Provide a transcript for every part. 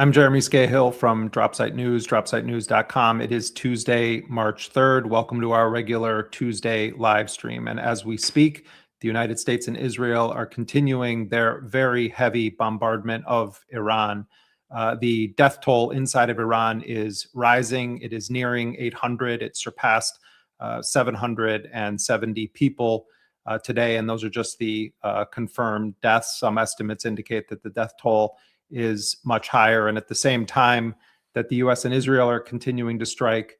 I'm Jeremy Scahill from Dropsite News, dropsitenews.com. It is Tuesday, March 3rd. Welcome to our regular Tuesday live stream. And as we speak, the United States and Israel are continuing their very heavy bombardment of Iran. The death toll inside of Iran is rising. It is nearing 800. It surpassed 770 people today. And those are just the confirmed deaths. Some estimates indicate that the death toll is much higher. And at the same time that the U.S. and Israel are continuing to strike,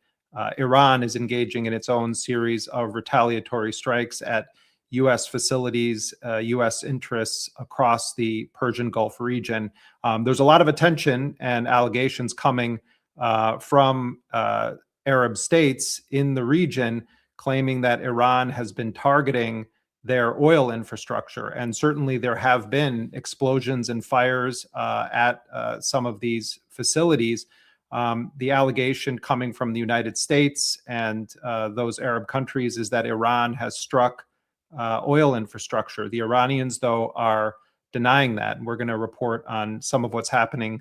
Iran is engaging in its own series of retaliatory strikes at U.S. facilities, U.S. interests across the Persian Gulf region. There's a lot of attention and allegations coming from Arab states in the region claiming that Iran has been targeting their oil infrastructure. And certainly there have been explosions and fires at some of these facilities. The allegation coming from the United States and those Arab countries is that Iran has struck oil infrastructure. The Iranians, though, are denying that. And we're going to report on some of what's happening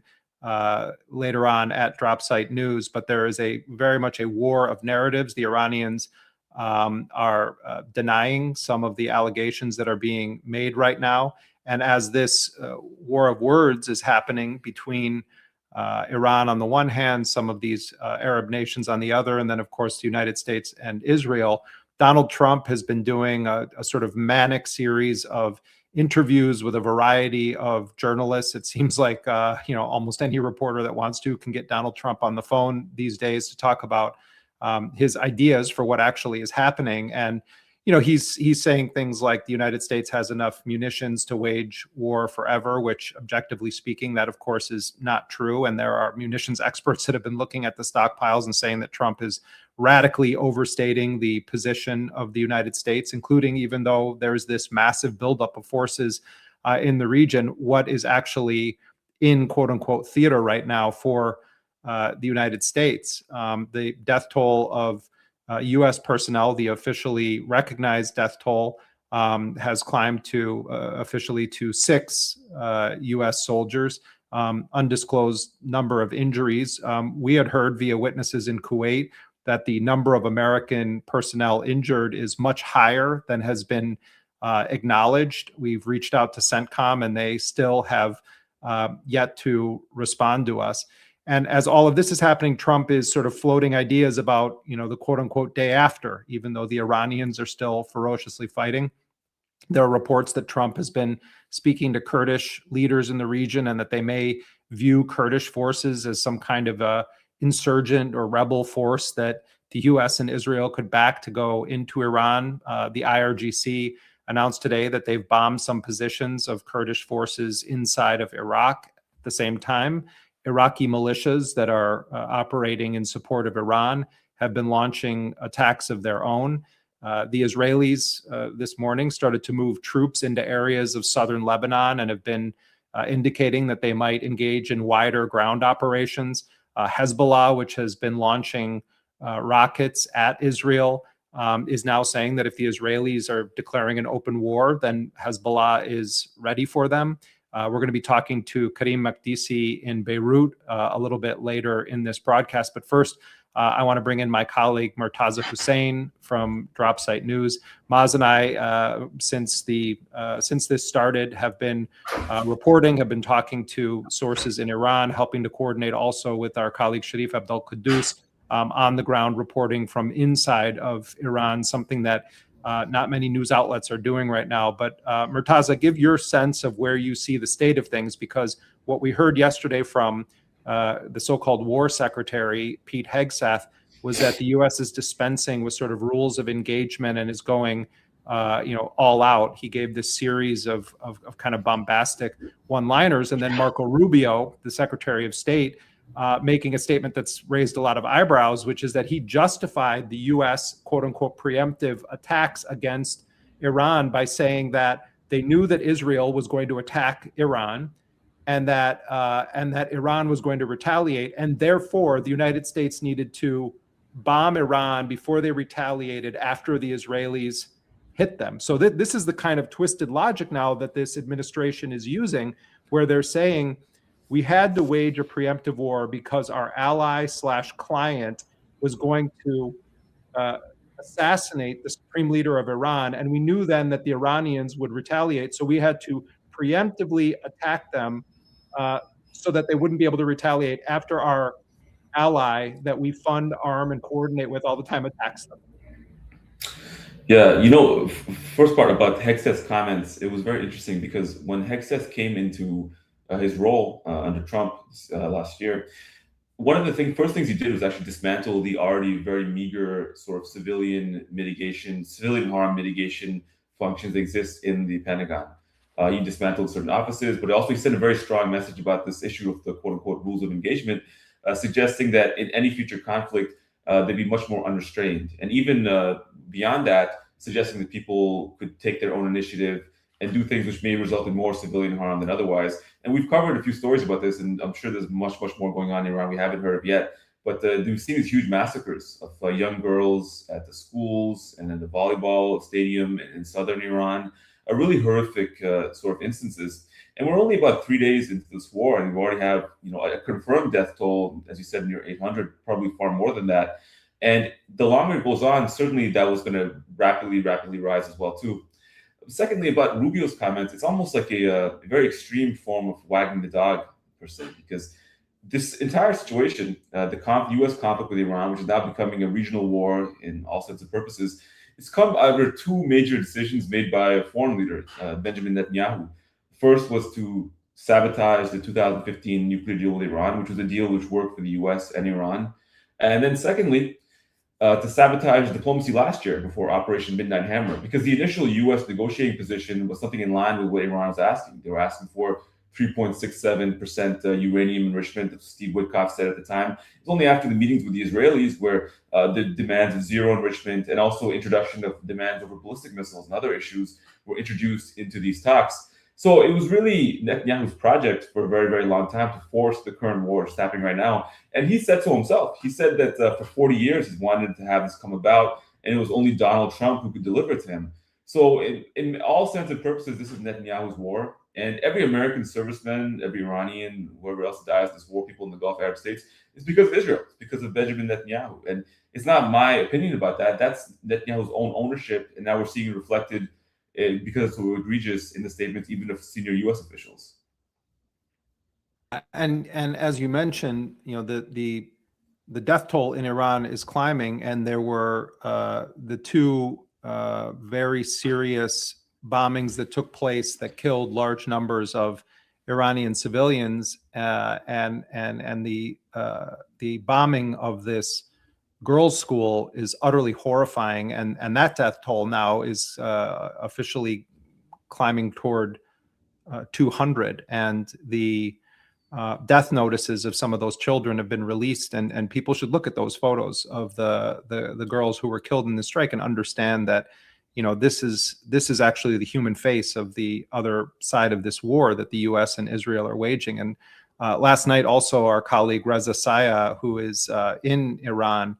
later on at Dropsite News. But there is very much a war of narratives. The Iranians are denying some of the allegations that are being made right now. And as this war of words is happening between Iran on the one hand, some of these Arab nations on the other, and then, of course, the United States and Israel, Donald Trump has been doing a sort of manic series of interviews with a variety of journalists. It seems like, almost any reporter that wants to can get Donald Trump on the phone these days to talk about his ideas for what actually is happening. And, he's saying things like the United States has enough munitions to wage war forever, which objectively speaking, that of course is not true. And there are munitions experts that have been looking at the stockpiles and saying that Trump is radically overstating the position of the United States, including, even though there's this massive buildup of forces in the region, what is actually in quote unquote theater right now for the United States. The death toll of U.S. personnel, the officially recognized death toll, has climbed to officially to 6 U.S. soldiers. Undisclosed number of injuries. We had heard via witnesses in Kuwait that the number of American personnel injured is much higher than has been acknowledged. We've reached out to CENTCOM and they still have yet to respond to us. And as all of this is happening, Trump is sort of floating ideas about, the quote unquote day after, even though the Iranians are still ferociously fighting. There are reports that Trump has been speaking to Kurdish leaders in the region and that they may view Kurdish forces as some kind of a insurgent or rebel force that the U.S. and Israel could back to go into Iran. The IRGC announced today that they've bombed some positions of Kurdish forces inside of Iraq. At the same time, Iraqi militias that are operating in support of Iran have been launching attacks of their own. The Israelis this morning started to move troops into areas of southern Lebanon and have been indicating that they might engage in wider ground operations. Hezbollah, which has been launching rockets at Israel, is now saying that if the Israelis are declaring an open war, then Hezbollah is ready for them. We're going to be talking to Karim Makdisi in Beirut a little bit later in this broadcast. But first, I want to bring in my colleague, Murtaza Hussain from Dropsite News. Maz and I, since this started, have been reporting, have been talking to sources in Iran, helping to coordinate also with our colleague Sharif Abdel Kouddous on the ground reporting from inside of Iran, something that not many news outlets are doing right now. But Murtaza, give your sense of where you see the state of things, because what we heard yesterday from the so-called war secretary, Pete Hegseth, was that the U.S. is dispensing with sort of rules of engagement and is going, all out. He gave this series of kind of bombastic one-liners. And then Marco Rubio, the Secretary of State, making a statement that's raised a lot of eyebrows, which is that he justified the U.S. quote unquote preemptive attacks against Iran by saying that they knew that Israel was going to attack Iran and that Iran was going to retaliate, and therefore the United States needed to bomb Iran before they retaliated after the Israelis hit them. So this is the kind of twisted logic now that this administration is using, where they're saying we had to wage a preemptive war because our ally/client was going to assassinate the supreme leader of Iran. And we knew then that the Iranians would retaliate. So we had to preemptively attack them so that they wouldn't be able to retaliate after our ally that we fund, arm, and coordinate with all the time attacks them. Yeah, first part about Hegseth's comments, it was very interesting because when Hegseth came into his role under Trump last year, one of the first things he did was actually dismantle the already very meager sort of civilian harm mitigation functions that exist in the Pentagon. He dismantled certain offices, but also he sent a very strong message about this issue of the quote unquote rules of engagement, suggesting that in any future conflict, they'd be much more unrestrained. And even beyond that, suggesting that people could take their own initiative and do things which may result in more civilian harm than otherwise. And we've covered a few stories about this, and I'm sure there's much more going on in Iran we haven't heard of yet. But we've seen these huge massacres of young girls at the schools and in the volleyball stadium in southern Iran, really horrific sort of instances. And we're only about 3 days into this war, and we already have a confirmed death toll, as you said, near 800, probably far more than that. And the longer it goes on, certainly that was going to rapidly rise as well too. Secondly, about Rubio's comments, it's almost like a very extreme form of wagging the dog, per se, because this entire situation, the U.S. conflict with Iran, which is now becoming a regional war in all sense of purposes, it's come under two major decisions made by a foreign leader, Benjamin Netanyahu. First was to sabotage the 2015 nuclear deal with Iran, which was a deal which worked for the U.S. and Iran. And then secondly, to sabotage diplomacy last year before Operation Midnight Hammer, because the initial U.S. negotiating position was something in line with what Iran was asking. They were asking for 3.67% uranium enrichment, as Steve Witkoff said at the time. It was only after the meetings with the Israelis where the demands of zero enrichment and also introduction of demands over ballistic missiles and other issues were introduced into these talks. So it was really Netanyahu's project for a very, very long time to force the current war that's happening right now. And he said so himself. He said that for 40 years he's wanted to have this come about, and it was only Donald Trump who could deliver it to him. So in all sense and purposes, this is Netanyahu's war. And every American serviceman, every Iranian, whoever else dies in this war, people in the Gulf Arab states, it's because of Israel. It's because of Benjamin Netanyahu. And it's not my opinion about that. That's Netanyahu's own ownership. And now we're seeing it reflected because it's so egregious in the statements, even of senior U.S. officials. And as you mentioned, the death toll in Iran is climbing, and there were the two very serious bombings that took place that killed large numbers of Iranian civilians, and the bombing of this girls' school is utterly horrifying, and that death toll now is officially climbing toward 200, and the death notices of some of those children have been released, and people should look at those photos of the girls who were killed in the strike and understand that this is actually the human face of the other side of this war that the U.S. and Israel are waging. And last night also our colleague Reza Saya, who is in Iran,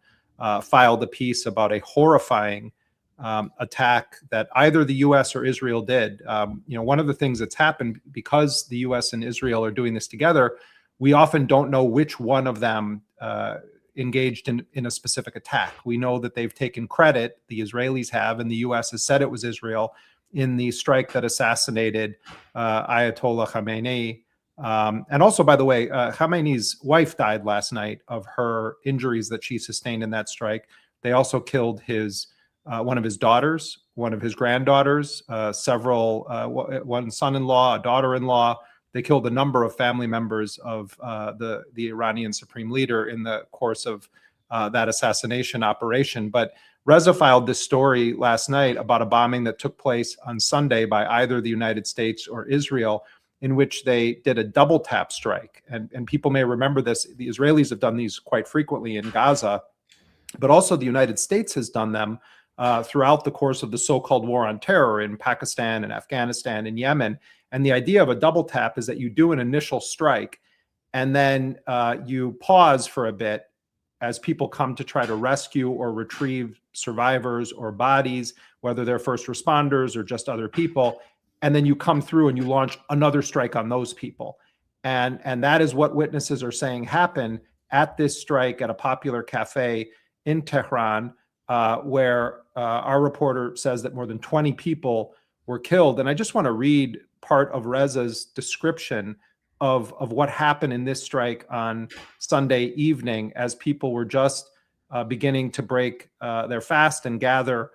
filed a piece about a horrifying attack that either the U.S. or Israel did. One of the things that's happened, because the U.S. and Israel are doing this together, we often don't know which one of them engaged in a specific attack. We know that they've taken credit, the Israelis have, and the U.S. has said it was Israel in the strike that assassinated Ayatollah Khamenei. And also, by the way, Khamenei's wife died last night of her injuries that she sustained in that strike. They also killed one of his daughters, one of his granddaughters, one son-in-law, a daughter-in-law. They killed a number of family members of the Iranian supreme leader in the course of that assassination operation. But Reza filed this story last night about a bombing that took place on Sunday by either the United States or Israel, in which they did a double tap strike. And people may remember this. The Israelis have done these quite frequently in Gaza, but also the United States has done them throughout the course of the so-called war on terror in Pakistan and Afghanistan and Yemen. And the idea of a double tap is that you do an initial strike, and then you pause for a bit as people come to try to rescue or retrieve survivors or bodies, whether they're first responders or just other people. And then you come through and you launch another strike on those people. And that is what witnesses are saying happened at this strike at a popular cafe in Tehran, where our reporter says that more than 20 people were killed. And I just want to read part of Reza's description of what happened in this strike on Sunday evening, as people were just beginning to break their fast and gather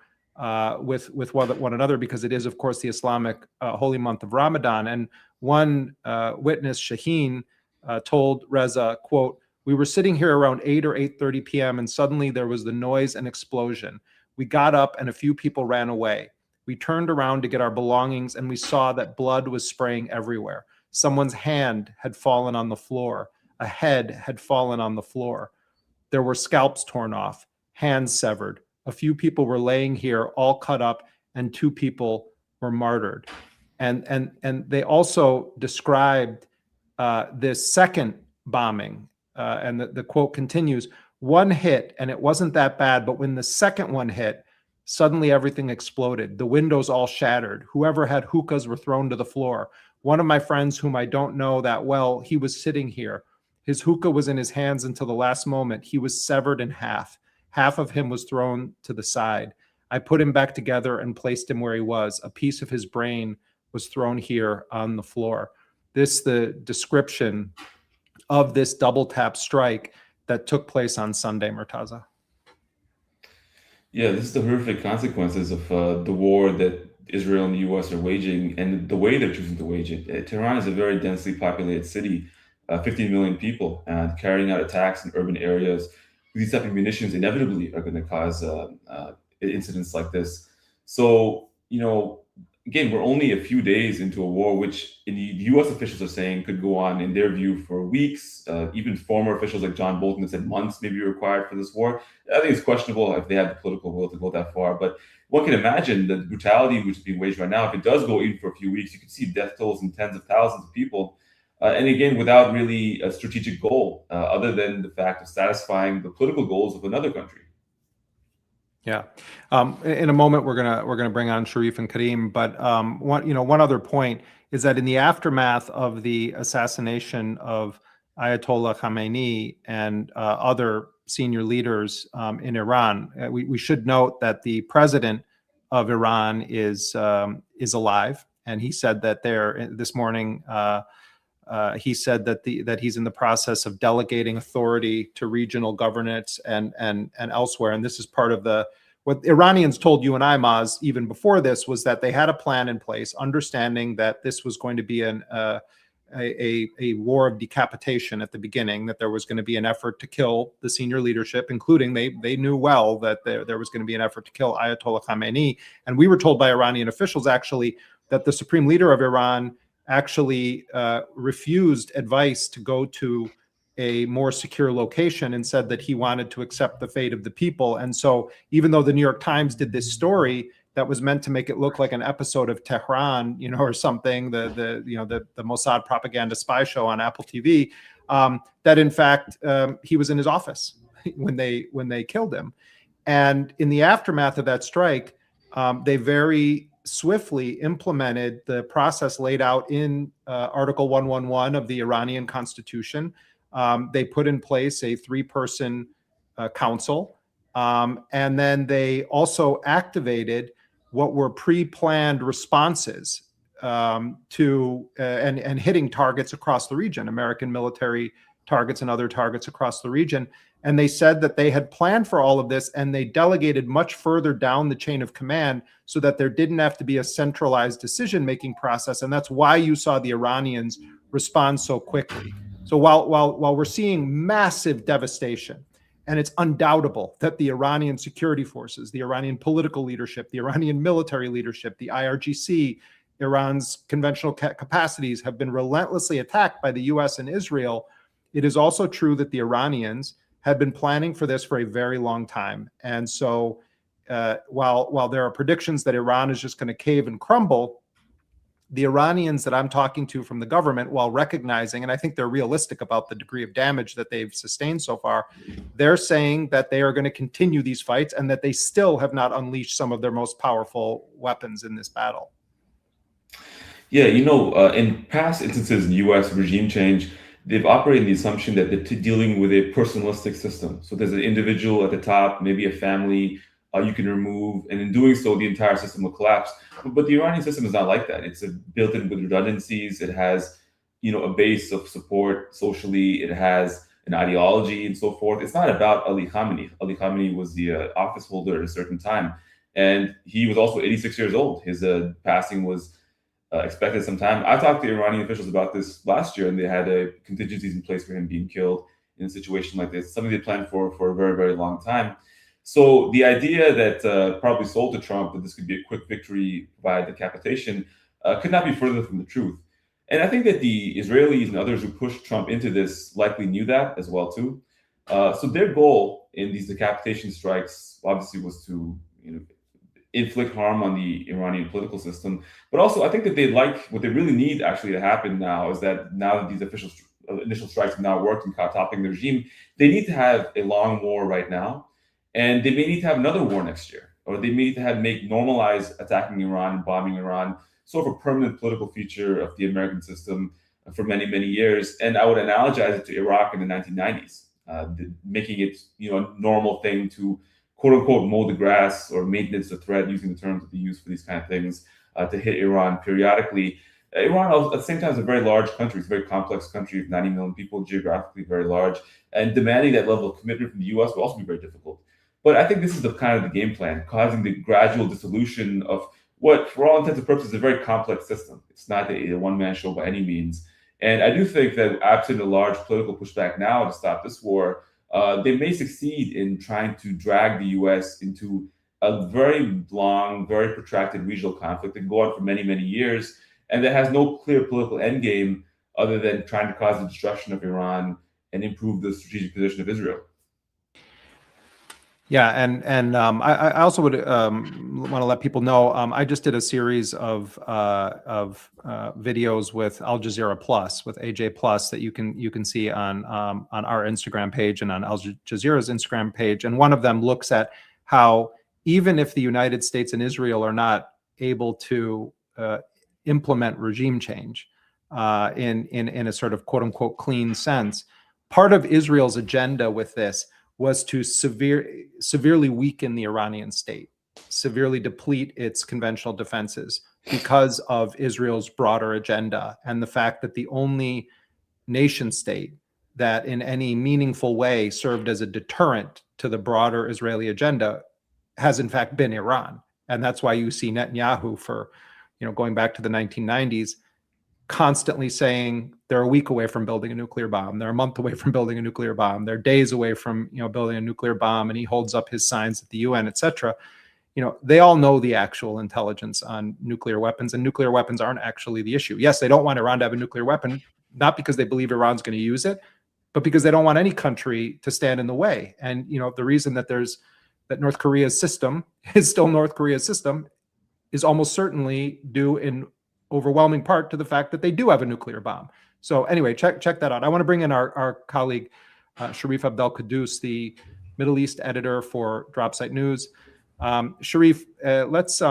with one another, because it is, of course, the Islamic holy month of Ramadan. And one witness, Shaheen, told Reza, quote, "We were sitting here around 8 or 8:30 p.m. and suddenly there was the noise and explosion. We got up and a few people ran away. We turned around to get our belongings and we saw that blood was spraying everywhere. Someone's hand had fallen on the floor. A head had fallen on the floor. There were scalps torn off, hands severed. A few people were laying here all cut up and 2 people were martyred." And they also described this second bombing, and the quote continues, "One hit and it wasn't that bad, but when the second one hit, suddenly everything exploded. The windows all shattered. Whoever had hookahs were thrown to the floor. One of my friends, whom I don't know that well, he was sitting here. His hookah was in his hands until the last moment. He was severed in half. Half of him was thrown to the side. I put him back together and placed him where he was. A piece of his brain was thrown here on the floor." This, the description of this double tap strike that took place on Sunday, Murtaza. Yeah, this is the horrific consequences of the war that Israel and the U.S. are waging, and the way they're choosing to wage it. Tehran is a very densely populated city, 15 million people, and carrying out attacks in urban areas. These type of munitions inevitably are going to cause incidents like this. So, again, we're only a few days into a war, which the U.S. officials are saying could go on, in their view, for weeks. Even former officials like John Bolton have said months may be required for this war. I think it's questionable if they have the political will to go that far. But one can imagine the brutality which is being waged right now. If it does go even for a few weeks, you could see death tolls in tens of thousands of people. And again, without really a strategic goal, other than the fact of satisfying the political goals of another country. Yeah. In a moment, we're gonna bring on Sharif and Karim, but one other point is that in the aftermath of the assassination of Ayatollah Khamenei and other senior leaders in Iran, we should note that the president of Iran is alive, and he said that this morning. He said that he's in the process of delegating authority to regional governance and elsewhere. And this is part of what Iranians told you and I, Maz, even before this, was that they had a plan in place, understanding that this was going to be a war of decapitation at the beginning, that there was going to be an effort to kill the senior leadership, including they knew well that there was going to be an effort to kill Ayatollah Khamenei. And we were told by Iranian officials, actually, that the supreme leader of Iran actually refused advice to go to a more secure location and said that he wanted to accept the fate of the people. And so even though the New York Times did this story that was meant to make it look like an episode of Tehran, or something, the Mossad propaganda spy show on Apple TV, that in fact he was in his office when they killed him. And in the aftermath of that strike, they very swiftly implemented the process laid out in Article 111 of the Iranian Constitution. They put in place a 3-person council, and then they also activated what were pre-planned responses to and hitting targets across the region, American military targets and other targets across the region. And they said that they had planned for all of this, and they delegated much further down the chain of command so that there didn't have to be a centralized decision-making process. And that's why you saw the Iranians respond so quickly. So while we're seeing massive devastation, and it's undoubtable that the Iranian security forces, the Iranian political leadership, the Iranian military leadership, the IRGC, Iran's conventional capacities have been relentlessly attacked by the U.S. and Israel, it is also true that the Iranians had been planning for this for a very long time. And so while there are predictions that Iran is just going to cave and crumble, the Iranians that I'm talking to from the government, while recognizing, and I think they're realistic about the degree of damage that they've sustained so far, they're saying that they are going to continue these fights and that they still have not unleashed some of their most powerful weapons in this battle. Yeah, in past instances in U.S. regime change, they've operated in the assumption that they're dealing with a personalistic system. So there's an individual at the top, maybe a family you can remove, and in doing so, the entire system will collapse. But the Iranian system is not like that. It's built in with redundancies. It has, a base of support socially. It has an ideology and so forth. It's not about Ali Khamenei. Ali Khamenei was the office holder at a certain time, and he was also 86 years old. His passing was expected some time. I talked to Iranian officials about this last year, and they had contingencies in place for him being killed in a situation like this. Something they planned for a very, very long time. So the idea that probably sold to Trump that this could be a quick victory by decapitation could not be further from the truth. And I think that the Israelis and others who pushed Trump into this likely knew that as well too. So their goal in these decapitation strikes obviously was to inflict harm on the Iranian political system. But also, I think that what they really need actually to happen now is that now that these initial strikes have now worked in toppling the regime, they need to have a long war right now. And they may need to have another war next year, or they may need to make normalize attacking Iran and bombing Iran sort of a permanent political feature of the American system for many, many years. And I would analogize it to Iraq in the 1990s, making it a normal thing to quote unquote mow the grass or maintenance the threat, using the terms that they use for these kind of things, to hit Iran periodically. Iran at the same time is a very large country. It's a very complex country of 90 million people, geographically very large, and demanding that level of commitment from the U.S. will also be very difficult. But I think this is the kind of the game plan, causing the gradual dissolution of what, for all intents and purposes, is a very complex system. It's not a one-man show by any means. And I do think that absent a large political pushback now to stop this war, they may succeed in trying to drag the U.S. into a very long, very protracted regional conflict that can go on for many, many years, and that has no clear political endgame other than trying to cause the destruction of Iran and improve the strategic position of Israel. Yeah, and I also would want to let people know I just did a series of videos with Al Jazeera Plus, with AJ Plus, that you can see on our Instagram page and on Al Jazeera's Instagram page, and one of them looks at how even if the United States and Israel are not able to implement regime change in a sort of quote unquote clean sense, part of Israel's agenda with this was to severely weaken the Iranian state, severely deplete its conventional defenses because of Israel's broader agenda, and the fact that the only nation state that in any meaningful way served as a deterrent to the broader Israeli agenda has in fact been Iran. And that's why you see Netanyahu, for going back to the 1990s, constantly saying they're a week away from building a nuclear bomb, they're a month away from building a nuclear bomb, they're days away from building a nuclear bomb, and he holds up his signs at the UN, etc. They all know the actual intelligence on nuclear weapons, and nuclear weapons aren't actually the issue. Yes, they don't want Iran to have a nuclear weapon, not because they believe Iran's going to use it, but because they don't want any country to stand in the way. And the reason that North Korea's system is still North Korea's system is almost certainly due in overwhelming part to the fact that they do have a nuclear bomb. So anyway, check that out. I want to bring in our colleague, Sharif Abdel Kouddous, the Middle East editor for Dropsite News. Sharif, let's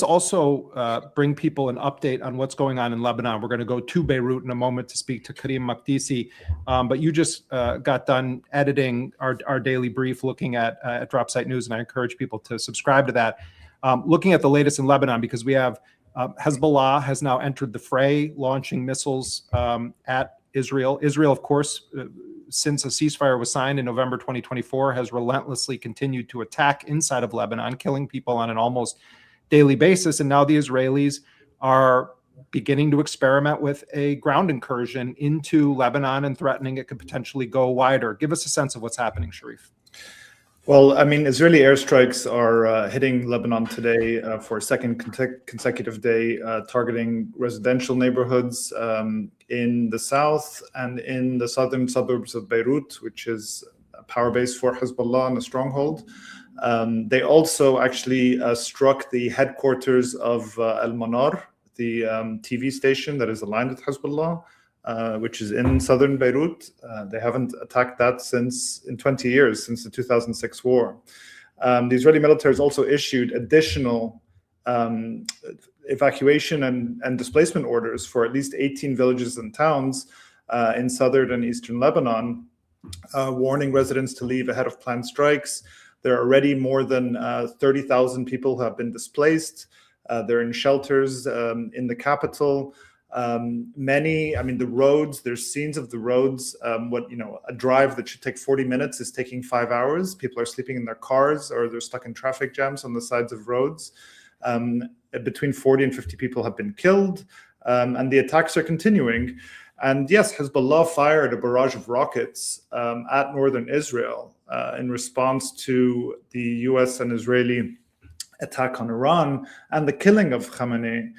also bring people an update on what's going on in Lebanon. We're going to go to Beirut in a moment to speak to Karim Makdisi, but you just got done editing our daily brief looking at Dropsite News, and I encourage people to subscribe to that. Looking at the latest in Lebanon, because we have Hezbollah has now entered the fray, launching missiles at Israel. Israel, of course, since a ceasefire was signed in November 2024, has relentlessly continued to attack inside of Lebanon, killing people on an almost daily basis. And now the Israelis are beginning to experiment with a ground incursion into Lebanon and threatening it could potentially go wider. Give us a sense of what's happening, Sharif. Well, I mean, Israeli airstrikes are hitting Lebanon today for a second consecutive day, targeting residential neighborhoods in the south and in the southern suburbs of Beirut, which is a power base for Hezbollah and a stronghold. They also actually struck the headquarters of Al Manar, the TV station that is aligned with Hezbollah, which is in southern Beirut. They haven't attacked that in 20 years, since the 2006 war. The Israeli military has also issued additional evacuation and displacement orders for at least 18 villages and towns in southern and eastern Lebanon, warning residents to leave ahead of planned strikes. There are already more than 30,000 people who have been displaced. They're in shelters in the capital. The roads, there's scenes of the roads. A drive that should take 40 minutes is taking 5 hours. People are sleeping in their cars or they're stuck in traffic jams on the sides of roads. Between 40 and 50 people have been killed, and the attacks are continuing. And yes, Hezbollah fired a barrage of rockets at northern Israel in response to the U.S. and Israeli attack on Iran and the killing of Khamenei.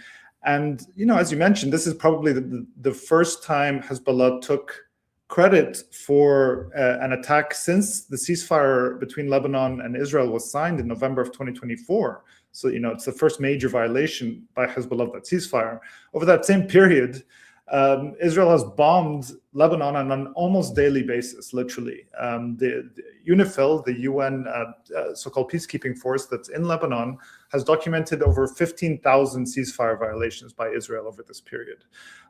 And, as you mentioned, this is probably the first time Hezbollah took credit for an attack since the ceasefire between Lebanon and Israel was signed in November of 2024. So, it's the first major violation by Hezbollah of that ceasefire. Over that same period, Israel has bombed Lebanon on an almost daily basis, literally. The UNIFIL, the UN so-called peacekeeping force that's in Lebanon, has documented over 15,000 ceasefire violations by Israel over this period.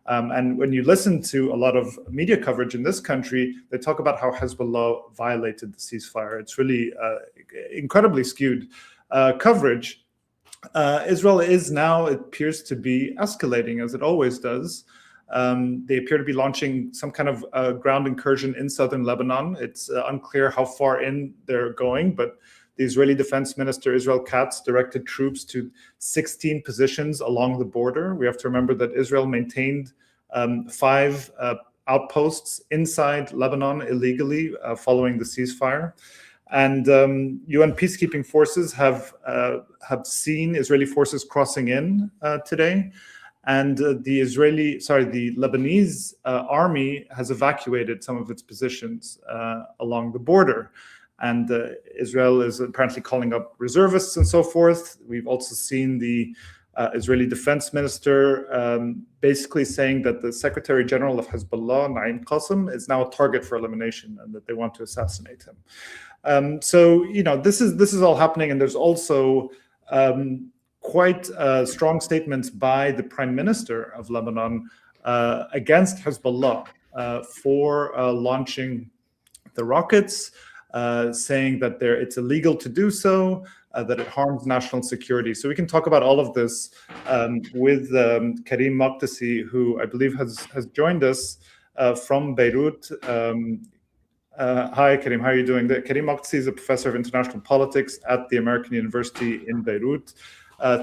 And when you listen to a lot of media coverage in this country, they talk about how Hezbollah violated the ceasefire. It's really incredibly skewed coverage. Israel is now, it appears to be escalating, as it always does. They appear to be launching some kind of ground incursion in southern Lebanon. It's unclear how far in they're going, but the Israeli Defense Minister Israel Katz directed troops to 16 positions along the border. We have to remember that Israel maintained 5 outposts inside Lebanon illegally following the ceasefire. And UN peacekeeping forces have seen Israeli forces crossing in today. And the Lebanese army has evacuated some of its positions along the border. And Israel is apparently calling up reservists and so forth. We've also seen the Israeli defense minister basically saying that the Secretary General of Hezbollah, Naim Qassem, is now a target for elimination and that they want to assassinate him. This is all happening, and there's also quite strong statements by the Prime Minister of Lebanon against Hezbollah for launching the rockets, saying that it's illegal to do so, that it harms national security. So we can talk about all of this with Karim Makdisi, who I believe has joined us from Beirut. Hi, Karim. How are you doing? Karim Makdisi is a professor of international politics at the American University in Beirut.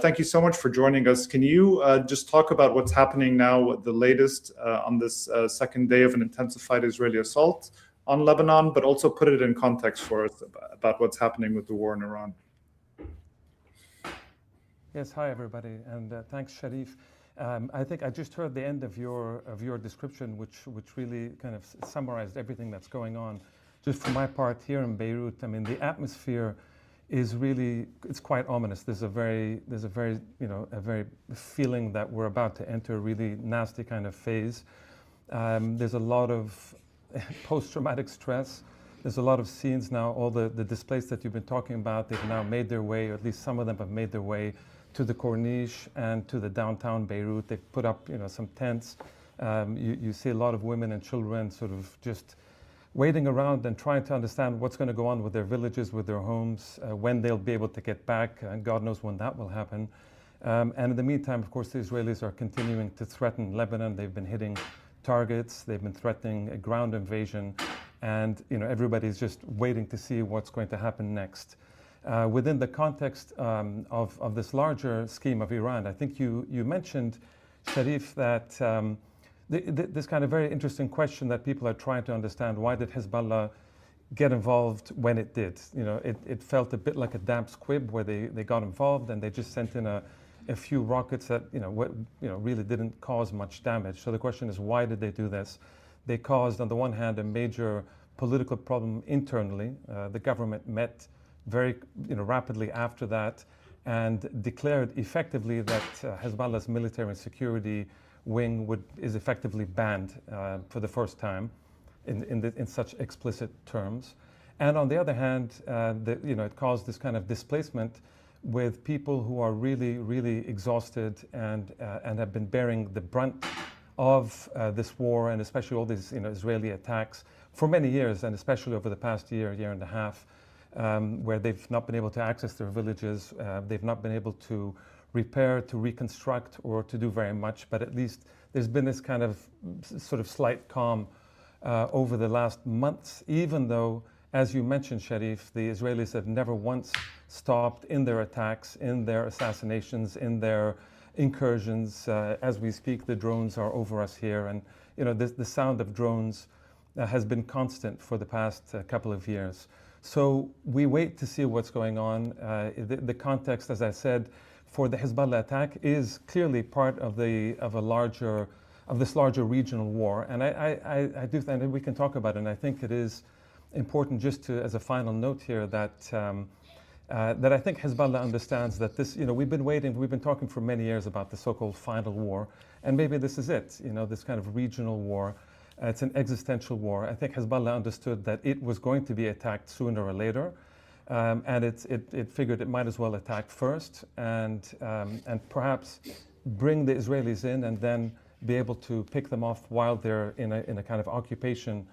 Thank you so much for joining us. Can you just talk about what's happening now, the latest on this second day of an intensified Israeli assault on Lebanon, but also put it in context for us about what's happening with the war in Iran? Yes, hi everybody, and thanks, Sharif. I think I just heard the end of your description, which really kind of summarized everything that's going on. Just for my part here in Beirut, I mean, the atmosphere is really, it's quite ominous. There's a very feeling that we're about to enter a really nasty kind of phase. There's a lot of post-traumatic stress. There's a lot of scenes now. All the displaced that you've been talking about, they've now made their way, or at least some of them have made their way to the Corniche and to the downtown Beirut. They've put up some tents. You see a lot of women and children sort of just waiting around and trying to understand what's going to go on with their villages, with their homes, when they'll be able to get back, and God knows when that will happen. And in the meantime, of course, the Israelis are continuing to threaten Lebanon. They've been hitting targets. They've been threatening a ground invasion. And everybody's just waiting to see what's going to happen next. Within the context of this larger scheme of Iran, I think you mentioned, Sharif, that this kind of very interesting question that people are trying to understand: why did Hezbollah get involved when it did? It felt a bit like a damp squib where they got involved and they just sent in a few rockets that really didn't cause much damage. So the question is, why did they do this? They caused, on the one hand, a major political problem internally. The government met very rapidly after that and declared effectively that Hezbollah's military and security wing is effectively banned for the first time in such explicit terms. And on the other hand, it caused this kind of displacement with people who are really, really exhausted and have been bearing the brunt of this war, and especially all these Israeli attacks for many years, and especially over the past year and a half, where they've not been able to access their villages, they've not been able to repair, to reconstruct, or to do very much. But at least there's been this kind of sort of slight calm over the last months, even though, as you mentioned, Sharif, the Israelis have never once stopped in their attacks, in their assassinations, in their incursions. As we speak, the drones are over us here, and the sound of drones has been constant for the past couple of years. So we wait to see what's going on. The context, as I said, for the Hezbollah attack is clearly part of this larger regional war, and I do think that we can talk about it. And I think it is important, just to, as a final note here, that I think Hezbollah understands that this, we've been talking for many years about the so-called final war, and maybe this is it, this kind of regional war. It's an existential war. I think Hezbollah understood that it was going to be attacked sooner or later, and it figured it might as well attack first, and perhaps bring the Israelis in, and then be able to pick them off while they're in a kind of occupation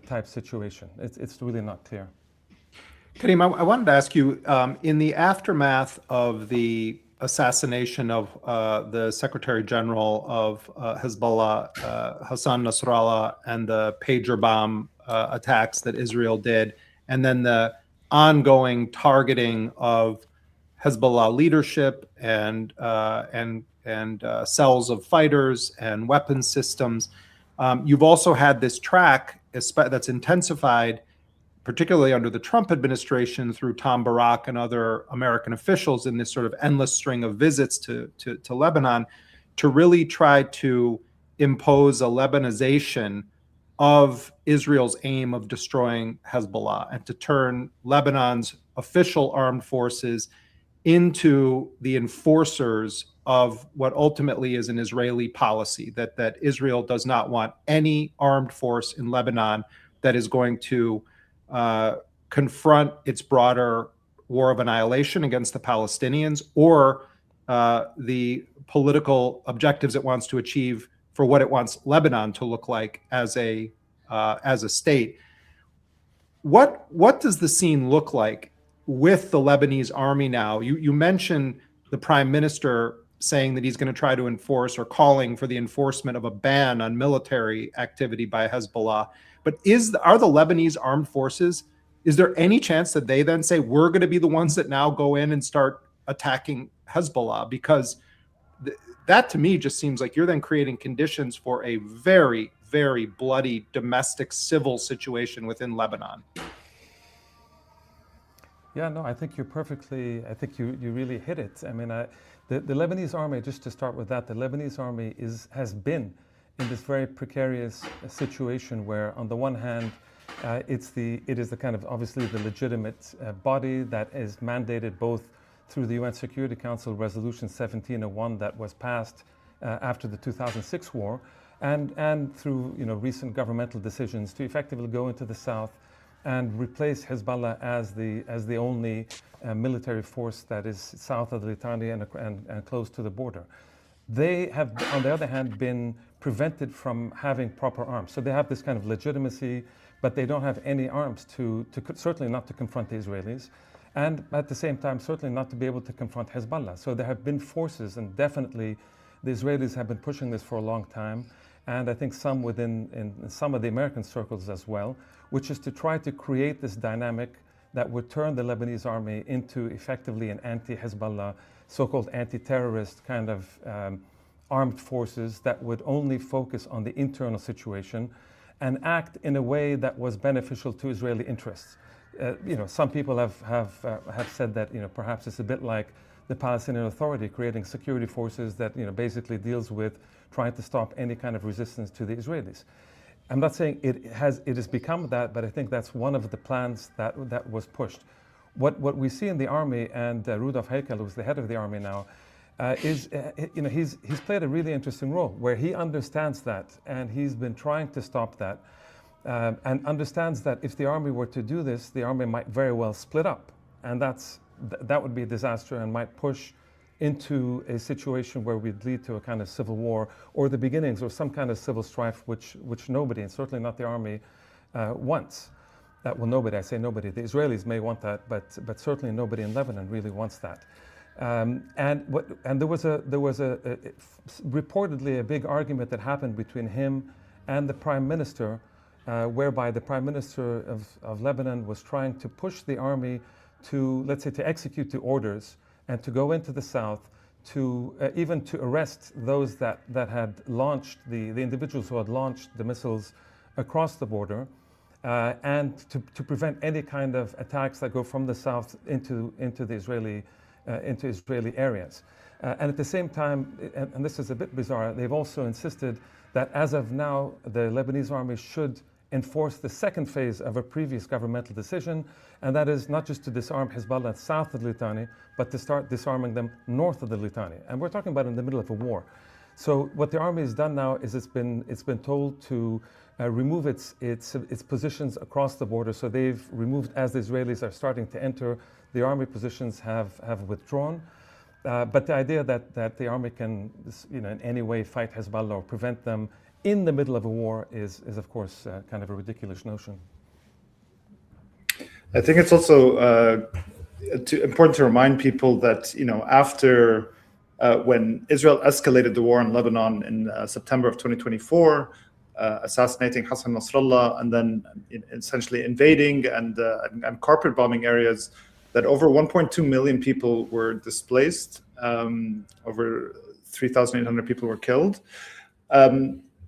type situation. It's really not clear. Karim, I wanted to ask you, in the aftermath of the assassination of the Secretary General of Hezbollah, Hassan Nasrallah, and the pager bomb attacks that Israel did, and then the ongoing targeting of Hezbollah leadership and cells of fighters and weapons systems. You've also had this track that's intensified, particularly under the Trump administration, through Tom Barak and other American officials, in this sort of endless string of visits to Lebanon, to really try to impose a Lebanization of Israel's aim of destroying Hezbollah, and to turn Lebanon's official armed forces into the enforcers of what ultimately is an Israeli policy, that Israel does not want any armed force in Lebanon that is going to confront its broader war of annihilation against the Palestinians, or the political objectives it wants to achieve for what it wants Lebanon to look like as a state. What does the scene look like with the Lebanese army now? You mentioned the prime minister saying that he's going to try to enforce, or calling for the enforcement of, a ban on military activity by Hezbollah. But are the Lebanese armed forces, is there any chance that they then say, we're going to be the ones that now go in and start attacking Hezbollah? Because that to me just seems like you're then creating conditions for a very, very bloody domestic civil situation within Lebanon. Yeah, no, I think I think you really hit it. I mean, the Lebanese army, just to start with that, the Lebanese army has been in this very precarious situation where, on the one hand, it is the kind of, obviously, the legitimate body that is mandated both through the UN Security Council Resolution 1701 that was passed after the 2006 war, and through recent governmental decisions to effectively go into the south and replace Hezbollah as the only military force that is south of the Litani and close to the border. They have, on the other hand, been prevented from having proper arms. So they have this kind of legitimacy, but they don't have any arms to certainly not to confront the Israelis, and at the same time, certainly not to be able to confront Hezbollah. So there have been forces, and definitely the Israelis have been pushing this for a long time, and I think some in some of the American circles as well, which is to try to create this dynamic that would turn the Lebanese army into effectively an anti-Hezbollah, so-called anti-terrorist kind of armed forces that would only focus on the internal situation and act in a way that was beneficial to Israeli interests. Some people have said that perhaps it's a bit like the Palestinian Authority creating security forces that basically deals with trying to stop any kind of resistance to the Israelis. I'm not saying it has become that, but I think that's one of the plans that was pushed. What we see in the army, and Rudolf Heckel, who's the head of the army now, he's played a really interesting role where he understands that, and he's been trying to stop that, and understands that if the army were to do this, the army might very well split up, and that's that would be a disaster and might push into a situation where we'd lead to a kind of civil war or the beginnings of some kind of civil strife, which nobody, and certainly not the army, wants. Well, nobody, I say nobody, the Israelis may want that, but certainly nobody in Lebanon really wants that. And there was reportedly a big argument that happened between him and the prime minister, whereby the prime minister of Lebanon was trying to push the army to, let's say, to execute the orders and to go into the south, to even to arrest those that had launched, the individuals who had launched the missiles across the border, and to prevent any kind of attacks that go from the south into the Israeli areas. And at the same time, and this is a bit bizarre, they've also insisted that as of now, the Lebanese army should enforce the second phase of a previous governmental decision, and that is not just to disarm Hezbollah south of the Litani, but to start disarming them north of the Litani. And we're talking about in the middle of a war. So what the army has done now is it's been told to remove its positions across the border. So they've removed, as the Israelis are starting to enter, the army positions have withdrawn. But the idea that the army can, in any way fight Hezbollah or prevent them in the middle of a war is of course, kind of a ridiculous notion. I think it's also important to remind people that, after when Israel escalated the war in Lebanon in September of 2024, assassinating Hassan Nasrallah and then essentially invading and carpet bombing areas, that over 1.2 million people were displaced, over 3,800 people were killed.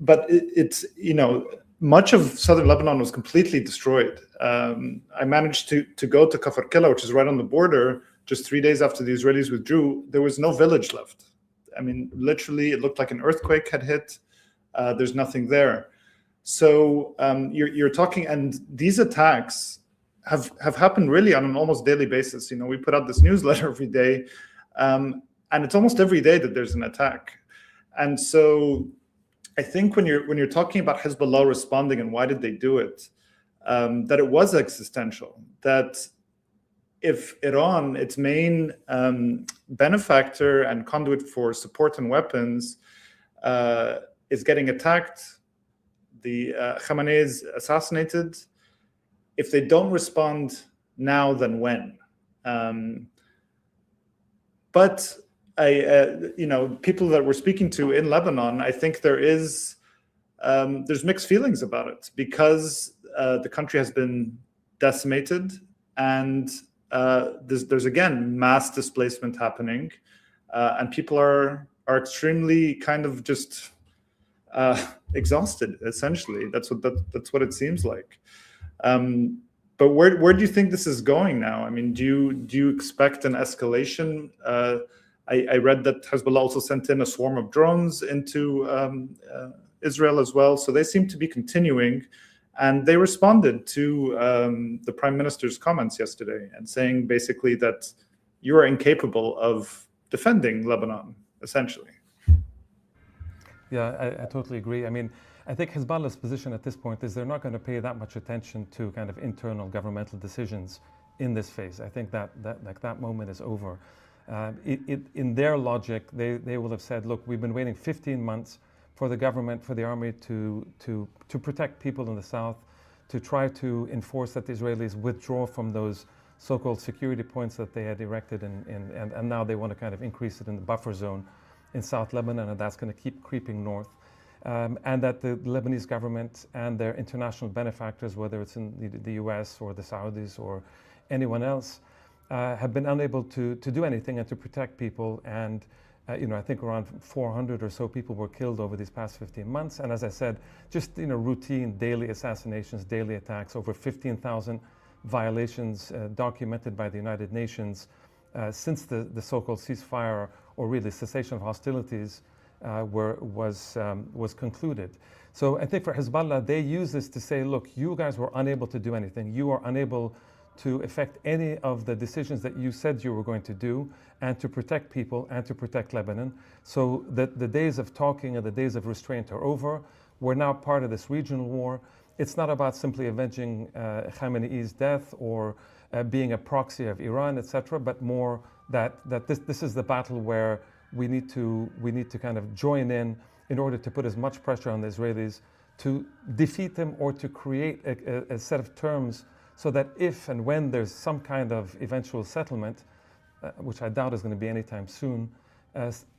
But it's, much of southern Lebanon was completely destroyed. I managed to go to Kafr Killa, which is right on the border, just 3 days after the Israelis withdrew. There was no village left. I mean, literally, it looked like an earthquake had hit. There's nothing there. So you're talking, and these attacks have happened really on an almost daily basis. We put out this newsletter every day, and it's almost every day that there's an attack. And so I think when you're talking about Hezbollah responding and why did they do it, that it was existential. That if Iran, its main benefactor and conduit for support and weapons, is getting attacked, the Khamenei is assassinated, if they don't respond now, then when? But people that we're speaking to in Lebanon, I think there's mixed feelings about it, because the country has been decimated, and there's again mass displacement happening, and people are extremely kind of just exhausted. Essentially, that's what it seems like. But where do you think this is going now? I mean, do you expect an escalation? I read that Hezbollah also sent in a swarm of drones into Israel as well. So they seem to be continuing. And they responded to the prime minister's comments yesterday and saying basically that you are incapable of defending Lebanon, essentially. Yeah, I totally agree. I mean, I think Hezbollah's position at this point is they're not going to pay that much attention to kind of internal governmental decisions in this phase. I think that moment is over. In their logic, they will have said, look, we've been waiting 15 months for the government, for the army to protect people in the south, to try to enforce that the Israelis withdraw from those so-called security points that they had erected, and now they want to kind of increase it in the buffer zone in South Lebanon, and that's going to keep creeping north. And that the Lebanese government and their international benefactors, whether it's in the U.S. or the Saudis or anyone else, have been unable to do anything and to protect people. And I think around 400 or so people were killed over these past 15 months. And as I said, just routine daily assassinations, daily attacks, over 15,000 violations documented by the United Nations since the so-called ceasefire, or really cessation of hostilities, was concluded. So I think for Hezbollah, they use this to say, look, you guys were unable to do anything. You are unable to effect any of the decisions that you said you were going to do, and to protect people and to protect Lebanon. So that the days of talking and the days of restraint are over. We're now part of this regional war, it's not about simply avenging Khamenei's death or being a proxy of Iran, etc., but more that this is the battle where we need to kind of join in order to put as much pressure on the Israelis to defeat them or to create a set of terms so that if and when there's some kind of eventual settlement, which I doubt is going to be anytime soon,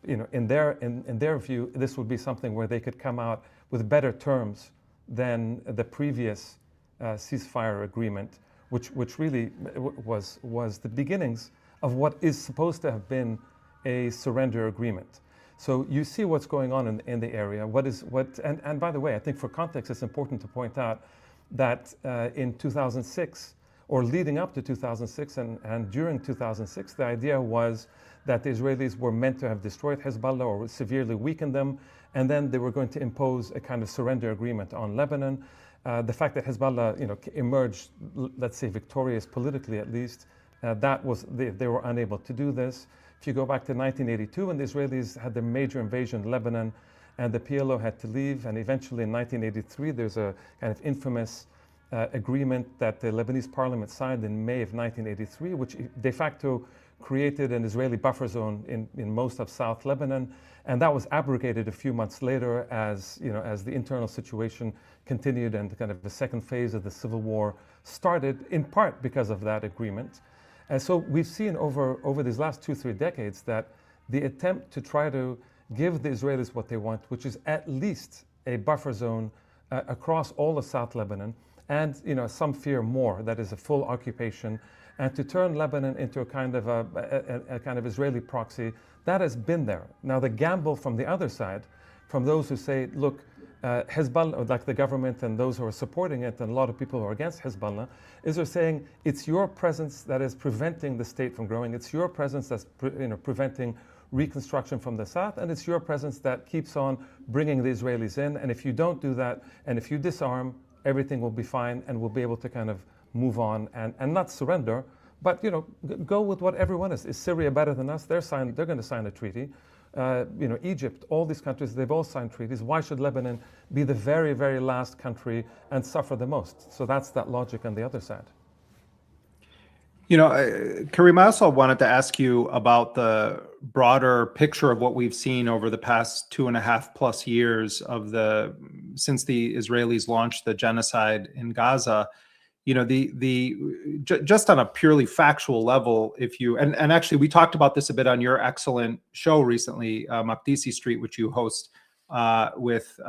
in their view, this would be something where they could come out with better terms than the previous ceasefire agreement, which really was the beginnings of what is supposed to have been a surrender agreement. So you see what's going on in the area. And by the way, I think for context, it's important to point out that in 2006, or leading up to 2006 and during 2006, the idea was that the Israelis were meant to have destroyed Hezbollah or severely weakened them, and then they were going to impose a kind of surrender agreement on Lebanon. The fact that Hezbollah, emerged, let's say, victorious politically at least, they were unable to do this. If you go back to 1982, when the Israelis had their major invasion of Lebanon, and the PLO had to leave, and eventually in 1983, there's a kind of infamous agreement that the Lebanese parliament signed in May of 1983, which de facto created an Israeli buffer zone in most of South Lebanon, and that was abrogated a few months later as the internal situation continued and kind of the second phase of the civil war started, in part because of that agreement. And so we've seen over these last 2-3 decades that the attempt to try to give the Israelis what they want, which is at least a buffer zone across all of South Lebanon, and some fear more, that is a full occupation, and to turn Lebanon into a kind of Israeli proxy, that has been there. Now the gamble from the other side, from those who say, look, Hezbollah, like the government and those who are supporting it, and a lot of people who are against Hezbollah, is they're saying it's your presence that is preventing the state from growing. It's your presence that's preventing reconstruction from the south, and it's your presence that keeps on bringing the Israelis in. And if you don't do that, and if you disarm, everything will be fine, and we'll be able to kind of move on and not surrender, but go with what everyone is. Is Syria better than us? They're going to sign a treaty. Egypt, all these countries, they've all signed treaties. Why should Lebanon be the very, very last country and suffer the most? So that's that logic on the other side. Karim, I also wanted to ask you about the broader picture of what we've seen over the past 2.5+ years since the Israelis launched the genocide in Gaza. Just on a purely factual level, and actually we talked about this a bit on your excellent show recently, Makdisi Street, which you host with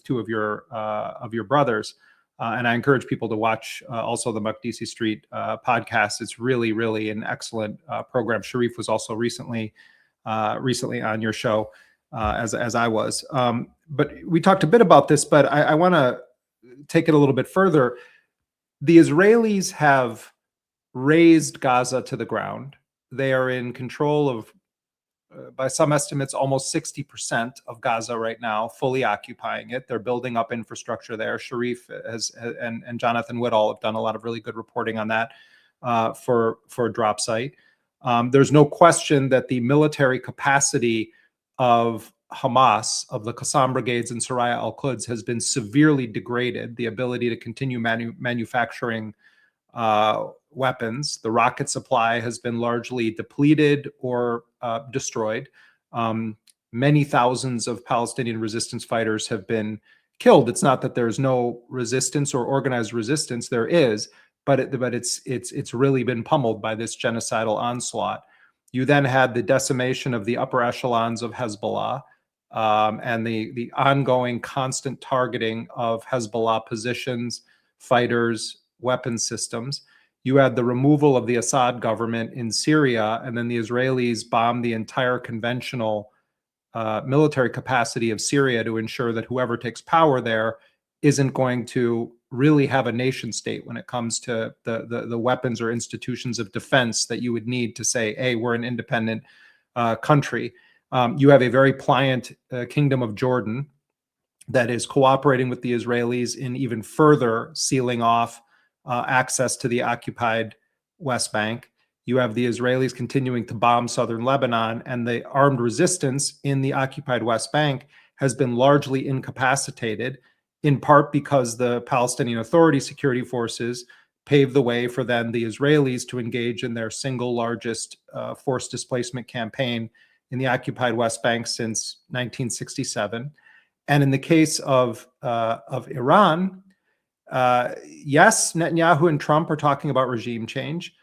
two of your brothers. And I encourage people to watch also the Makdisi Street podcast. It's really, really an excellent program. Sharif was also recently on your show, as I was. But we talked a bit about this, but I want to take it a little bit further. The Israelis have razed Gaza to the ground. They are in control of, by some estimates, almost 60% of Gaza right now, fully occupying it. They're building up infrastructure there. Sharif and Jonathan Woodall have done a lot of really good reporting on that for Drop Site. There's no question that the military capacity of Hamas, of the Qassam brigades and Saraya al-Quds, has been severely degraded. The ability to continue manufacturing weapons. The rocket supply has been largely depleted or destroyed. Many thousands of Palestinian resistance fighters have been killed. It's not that there's no resistance or organized resistance. There is, but it's really been pummeled by this genocidal onslaught. You then had the decimation of the upper echelons of Hezbollah, and the ongoing constant targeting of Hezbollah positions, fighters, weapon systems. You had the removal of the Assad government in Syria, and then the Israelis bombed the entire conventional military capacity of Syria to ensure that whoever takes power there isn't going to really have a nation state when it comes to the weapons or institutions of defense that you would need to say, hey, we're an independent country. You have a very pliant Kingdom of Jordan that is cooperating with the Israelis in even further sealing off access to the occupied West Bank. You have the Israelis continuing to bomb southern Lebanon, and the armed resistance in the occupied West Bank has been largely incapacitated. in part because the Palestinian Authority security forces paved the way for then the Israelis to engage in their single largest forced displacement campaign in the occupied West Bank since 1967. And in the case of Iran, yes, Netanyahu and Trump are talking about regime change.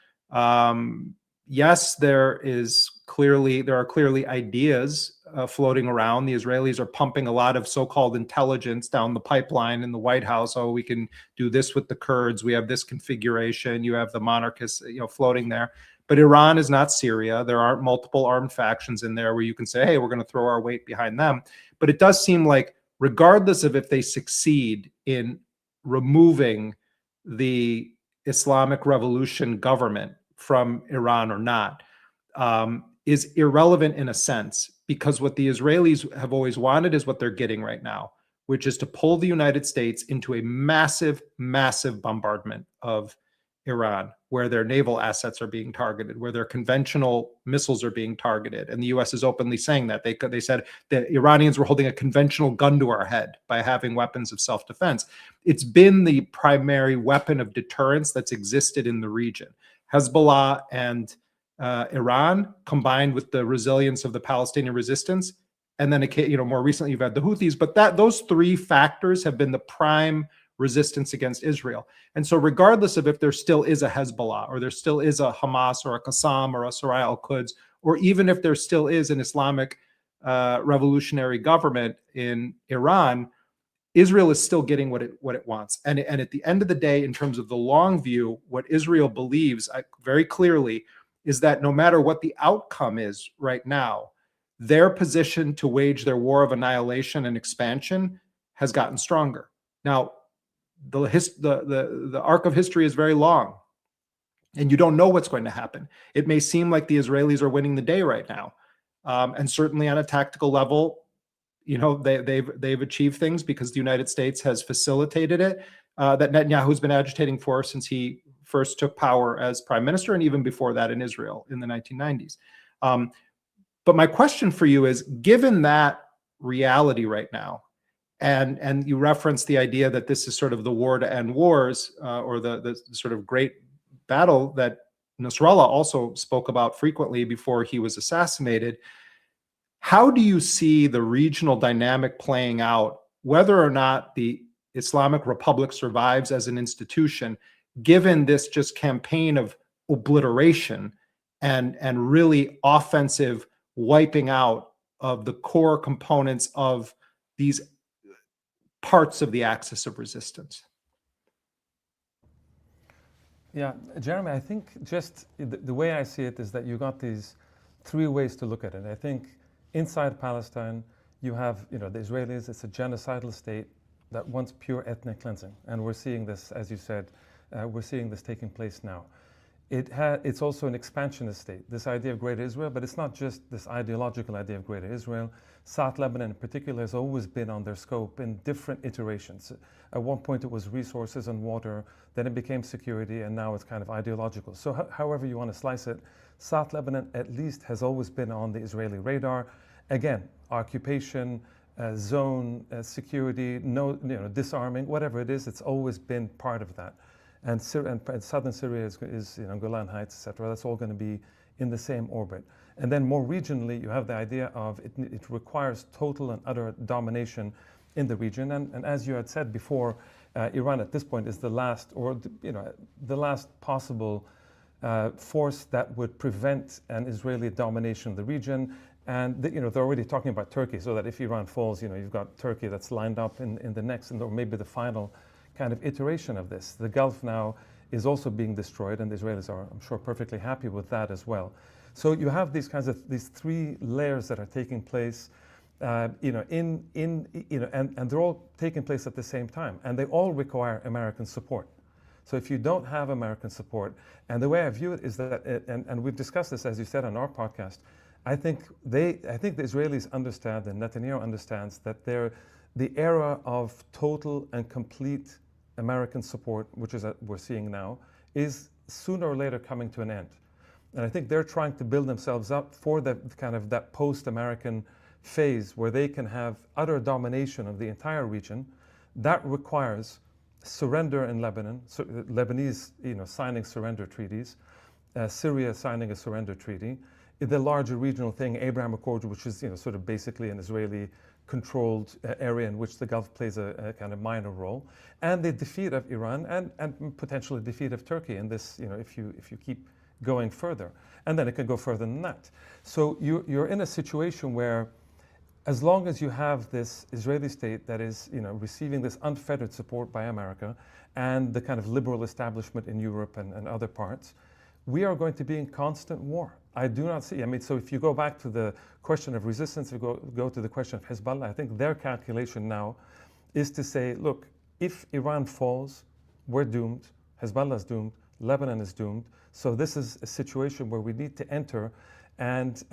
Yes, there are clearly ideas floating around. The Israelis are pumping a lot of so-called intelligence down the pipeline in the White House. Oh, we can do this with the Kurds. We have this configuration. You have the monarchists, floating there. But Iran is not Syria. There aren't multiple armed factions in there where you can say, hey, we're going to throw our weight behind them. But it does seem like, regardless of if they succeed in removing the Islamic Revolution government from Iran or not, is irrelevant in a sense, because what the Israelis have always wanted is what they're getting right now, which is to pull the United States into a massive, massive bombardment of Iran, where their naval assets are being targeted, where their conventional missiles are being targeted. And the US is openly saying that. They said the Iranians were holding a conventional gun to our head by having weapons of self-defense. It's been the primary weapon of deterrence that's existed in the region. Hezbollah and Iran, combined with the resilience of the Palestinian resistance, and then more recently you've had the Houthis, but those three factors have been the prime resistance against Israel. And so regardless of if there still is a Hezbollah, or there still is a Hamas, or a Qassam, or a Saraya al-Quds, or even if there still is an Islamic revolutionary government in Iran, Israel is still getting what it wants. And at the end of the day, in terms of the long view, what Israel believes very clearly is that no matter what the outcome is right now, their position to wage their war of annihilation and expansion has gotten stronger. Now, the arc of history is very long, and you don't know what's going to happen. It may seem like the Israelis are winning the day right now, and certainly on a tactical level, they've achieved things because the United States has facilitated it, that Netanyahu has been agitating for since he first took power as prime minister, and even before that in Israel in the 1990s. But my question for you is, given that reality right now, and you referenced the idea that this is sort of the war to end wars, or the sort of great battle that Nasrallah also spoke about frequently before he was assassinated, how do you see the regional dynamic playing out, whether or not the Islamic Republic survives as an institution, given this just campaign of obliteration and really offensive wiping out of the core components of these parts of the axis of resistance? Yeah, Jeremy, I think just the way I see it is that you got these three ways to look at it. I think inside Palestine, you have, the Israelis, it's a genocidal state that wants pure ethnic cleansing. And we're seeing this, as you said, we're seeing this taking place now. It's also an expansionist state, this idea of Greater Israel, but it's not just this ideological idea of Greater Israel. South Lebanon in particular has always been on their scope in different iterations. At one point it was resources and water, then it became security, and now it's kind of ideological. So however you want to slice it, South Lebanon at least has always been on the Israeli radar. Again, occupation, zone, security, disarming, whatever it is, it's always been part of that. And southern Syria is Golan Heights, etc. That's all going to be in the same orbit. And then more regionally, you have the idea of it requires total and utter domination in the region. And as you had said before, Iran at this point is the last, or the last possible force that would prevent an Israeli domination of the region. And they're already talking about Turkey, so that if Iran falls, you've got Turkey that's lined up in the next, or maybe the final kind of iteration of this. The Gulf now is also being destroyed, and the Israelis are, I'm sure, perfectly happy with that as well. So you have these three layers that are taking place, and they're all taking place at the same time, and they all require American support. So if you don't have American support, and the way I view it is that, and we've discussed this, as you said, on our podcast, I think the Israelis understand, and Netanyahu understands, that the era of total and complete American support, which is we're seeing now, is sooner or later coming to an end. And I think they're trying to build themselves up for the kind of that post-American phase where they can have utter domination of the entire region. That requires surrender in Lebanon, so Lebanese, signing surrender treaties, Syria signing a surrender treaty, the larger regional thing, Abraham Accords, which is sort of basically an Israeli-controlled area in which the Gulf plays a kind of minor role, and the defeat of Iran and potentially defeat of Turkey in this, if you keep going further, and then it can go further than that. So you're in a situation where, as long as you have this Israeli state that is, receiving this unfettered support by America and the kind of liberal establishment in Europe and other parts, we are going to be in constant war. I do not see, so if you go back to the question of resistance, if you go to the question of Hezbollah, I think their calculation now is to say, look, if Iran falls, we're doomed, Hezbollah is doomed, Lebanon is doomed. So this is a situation where we need to enter and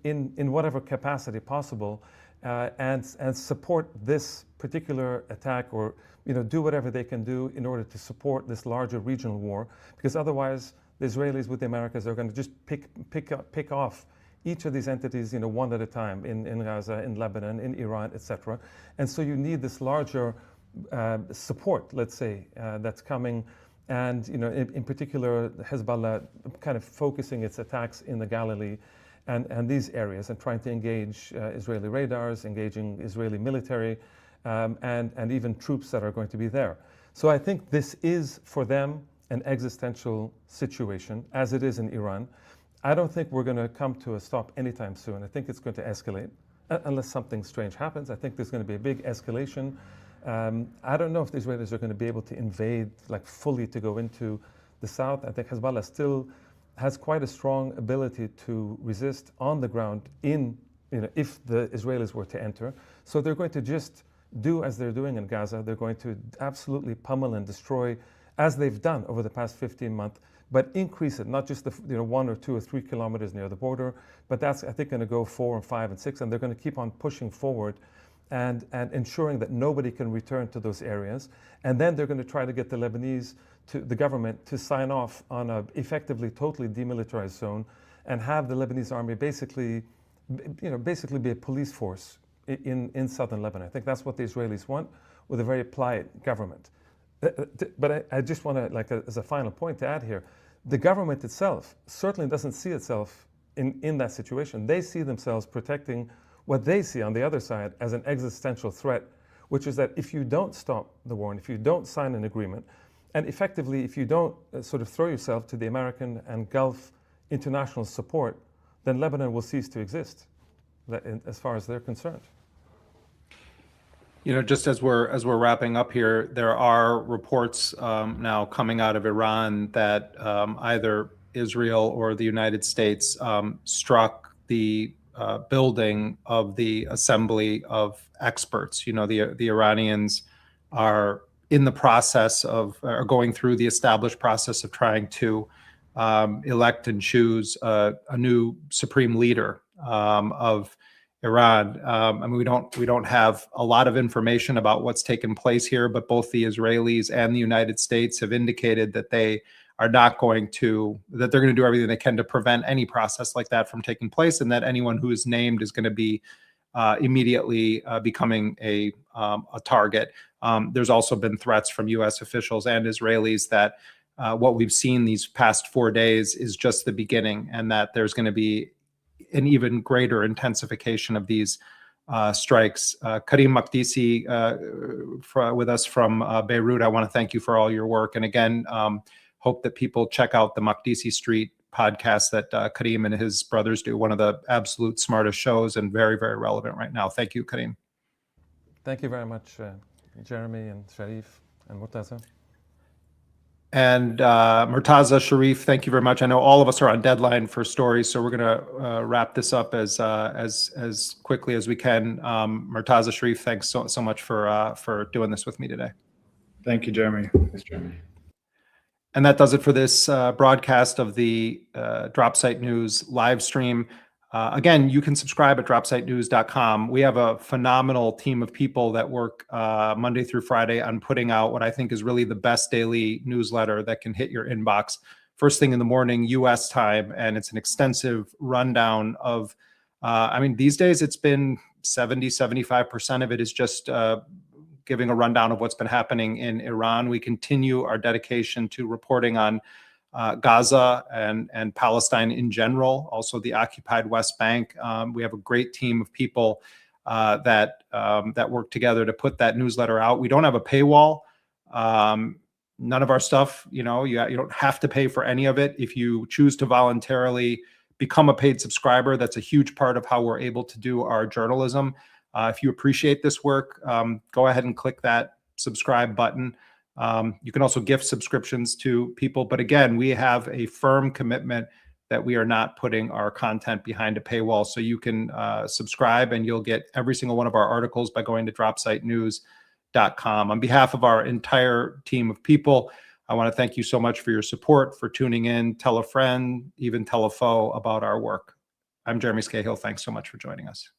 in whatever capacity possible and support this particular attack, or do whatever they can do in order to support this larger regional war, because otherwise the Israelis with the Americans are going to just pick off each of these entities, one at a time in Gaza, in Lebanon, in Iran, etc. And so you need this larger support, let's say, that's coming. And in particular, Hezbollah kind of focusing its attacks in the Galilee and these areas, and trying to engage Israeli radars, engaging Israeli military, and even troops that are going to be there. So I think this is for them an existential situation, as it is in Iran. I don't think we're going to come to a stop anytime soon. I think it's going to escalate, unless something strange happens. I think there's going to be a big escalation. I don't know if the Israelis are going to be able to invade, like fully to go into the south. I think Hezbollah still has quite a strong ability to resist on the ground if the Israelis were to enter. So they're going to just do as they're doing in Gaza. They're going to absolutely pummel and destroy, as they've done over the past 15 months, but increase it, not just the 1 or 2 or 3 kilometers near the border, but that's, I think, going to go 4 and 5 and 6, and they're going to keep on pushing forward and ensuring that nobody can return to those areas. And then they're going to try to get the Lebanese, the government, to sign off on a effectively totally demilitarized zone, and have the Lebanese army basically be a police force in southern Lebanon. I think that's what the Israelis want, with a very pliant government. But I just want to, as a final point to add here, the government itself certainly doesn't see itself in that situation. They see themselves protecting what they see on the other side as an existential threat, which is that if you don't stop the war, and if you don't sign an agreement, and effectively if you don't sort of throw yourself to the American and Gulf international support, then Lebanon will cease to exist, as far as they're concerned. Just as we're wrapping up here, there are reports now coming out of Iran that either Israel or the United States struck the building of the assembly of experts. The Iranians are in the process of, are going through the established process of trying to elect and choose a new supreme leader of Iran. We don't have a lot of information about what's taken place here, but both the Israelis and the United States have indicated that they're going to do everything they can to prevent any process like that from taking place, and that anyone who is named is going to be immediately becoming a target. There's also been threats from U.S. officials and Israelis that what we've seen these past 4 days is just the beginning, and that there's going to be an even greater intensification of these strikes. Karim Makdisi with us from Beirut, I want to thank you for all your work. And again, hope that people check out the Makdisi Street podcast that Karim and his brothers do, one of the absolute smartest shows and very, very relevant right now. Thank you, Karim. Thank you very much, Jeremy and Sharif and Murtaza. And Murtaza, Sharif, thank you very much. I know all of us are on deadline for stories, so we're going to wrap this up as quickly as we can. Murtaza, Sharif, thanks so much for doing this with me today. Thank you, Jeremy. Thanks, Jeremy. And that does it for this broadcast of the Dropsite News live stream. Again, you can subscribe at dropsitenews.com. We have a phenomenal team of people that work Monday through Friday on putting out what I think is really the best daily newsletter that can hit your inbox first thing in the morning, U.S. time. And it's an extensive rundown of, these days it's been 70, 75% of it is just giving a rundown of what's been happening in Iran. We continue our dedication to reporting on Gaza and Palestine in general, also the occupied West Bank. We have a great team of people that work together to put that newsletter out. We don't have a paywall. None of our stuff, you don't have to pay for any of it. If you choose to voluntarily become a paid subscriber, that's a huge part of how we're able to do our journalism. If you appreciate this work, go ahead and click that subscribe button. You can also gift subscriptions to people. But again, we have a firm commitment that we are not putting our content behind a paywall. So you can subscribe and you'll get every single one of our articles by going to dropsitenews.com. On behalf of our entire team of people, I want to thank you so much for your support, for tuning in. Tell a friend, even tell a foe about our work. I'm Jeremy Scahill. Thanks so much for joining us.